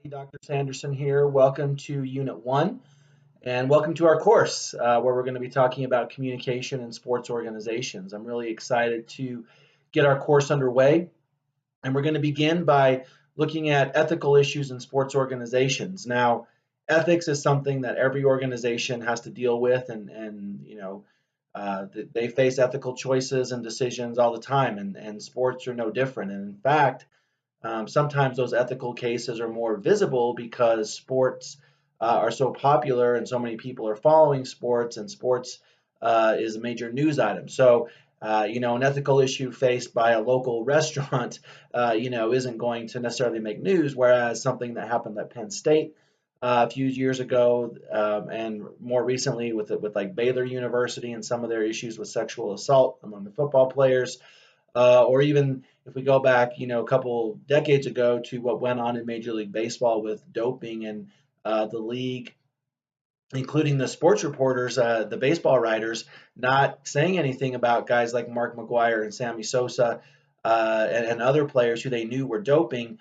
Dr. Sanderson here. Welcome to Unit 1 and welcome to our course where we're going to be talking about communication in sports organizations. I'm really excited to get our course underway, and we're going to begin by looking at ethical issues in sports organizations. Now, ethics is something that every organization has to deal with, and they face ethical choices and decisions all the time, and sports are no different. And in fact, sometimes those ethical cases are more visible because sports are so popular and so many people are following sports, and sports is a major news item. So, an ethical issue faced by a local restaurant, isn't going to necessarily make news, whereas something that happened at Penn State a few years ago, and more recently with like Baylor University and some of their issues with sexual assault among the football players, or even if we go back, a couple decades ago to what went on in Major League Baseball with doping and the league, including the sports reporters, the baseball writers, not saying anything about guys like Mark McGwire and Sammy Sosa and other players who they knew were doping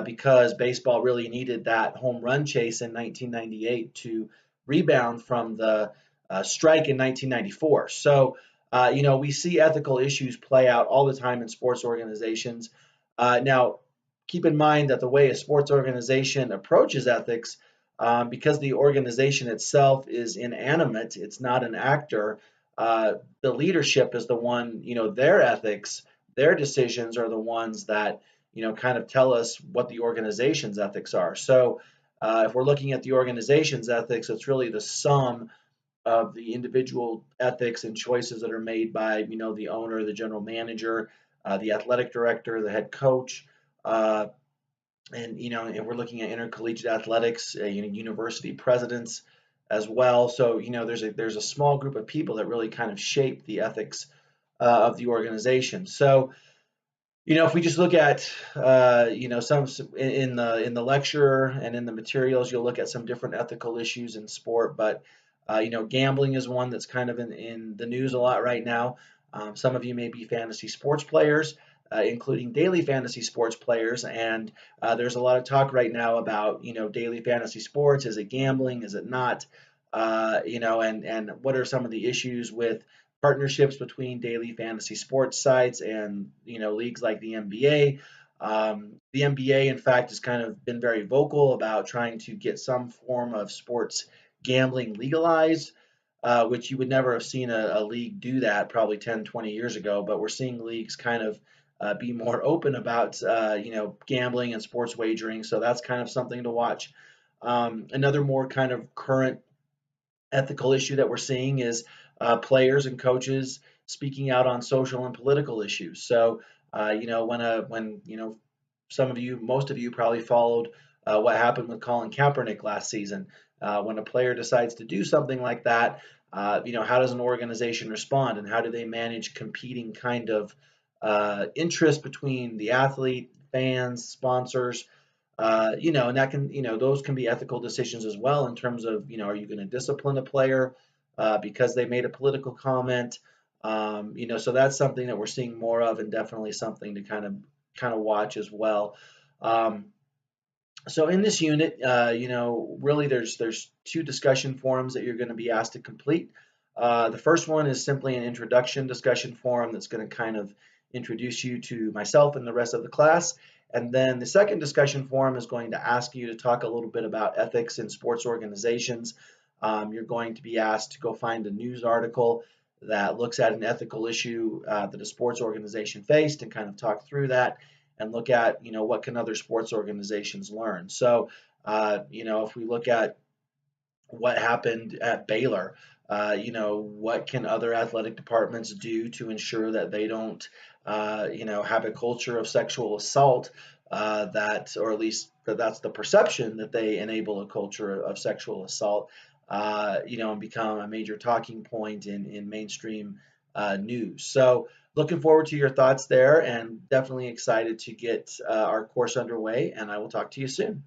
because baseball really needed that home run chase in 1998 to rebound from the strike in 1994. So, we see ethical issues play out all the time in sports organizations. Now, keep in mind that the way a sports organization approaches ethics, because the organization itself is inanimate, it's not an actor. The leadership is the one, their ethics, their decisions are the ones that, kind of tell us what the organization's ethics are. So, if we're looking at the organization's ethics, it's really the sum of the individual ethics and choices that are made by, the owner, the general manager, the athletic director, the head coach, and we're looking at intercollegiate athletics, university presidents as well. So there's a small group of people that really kind of shape the ethics of the organization. So if we just look at some in the lecture and in the materials, you'll look at some different ethical issues in sport, but gambling is one that's kind of in the news a lot right now. Some of you may be fantasy sports players, including daily fantasy sports players. And there's a lot of talk right now about, daily fantasy sports. Is it gambling? Is it not? And what are some of the issues with partnerships between daily fantasy sports sites and, leagues like the NBA? The NBA, in fact, has kind of been very vocal about trying to get some form of sports gambling legalized, which you would never have seen a league do that probably 10, 20 years ago. But we're seeing leagues kind of be more open about, gambling and sports wagering. So that's kind of something to watch. Another more kind of current ethical issue that we're seeing is players and coaches speaking out on social and political issues. So, when some of you, most of you probably followed what happened with Colin Kaepernick last season. When a player decides to do something like that, how does an organization respond, and how do they manage competing kind of interest between the athlete, fans, sponsors? And that can, those can be ethical decisions as well in terms of, are you going to discipline a player because they made a political comment? So that's something that we're seeing more of, and definitely something to kind of watch as well. So in this unit, really there's two discussion forums that you're going to be asked to complete. The first one is simply an introduction discussion forum that's going to kind of introduce you to myself and the rest of the class. And then the second discussion forum is going to ask you to talk a little bit about ethics in sports organizations. You're going to be asked to go find a news article that looks at an ethical issue that a sports organization faced, and kind of talk through that and look at, what can other sports organizations learn. So, if we look at what happened at Baylor, what can other athletic departments do to ensure that they don't, have a culture of sexual assault, or at least that's the perception, that they enable a culture of sexual assault, and become a major talking point in mainstream news. So looking forward to your thoughts there, and definitely excited to get our course underway, and I will talk to you soon.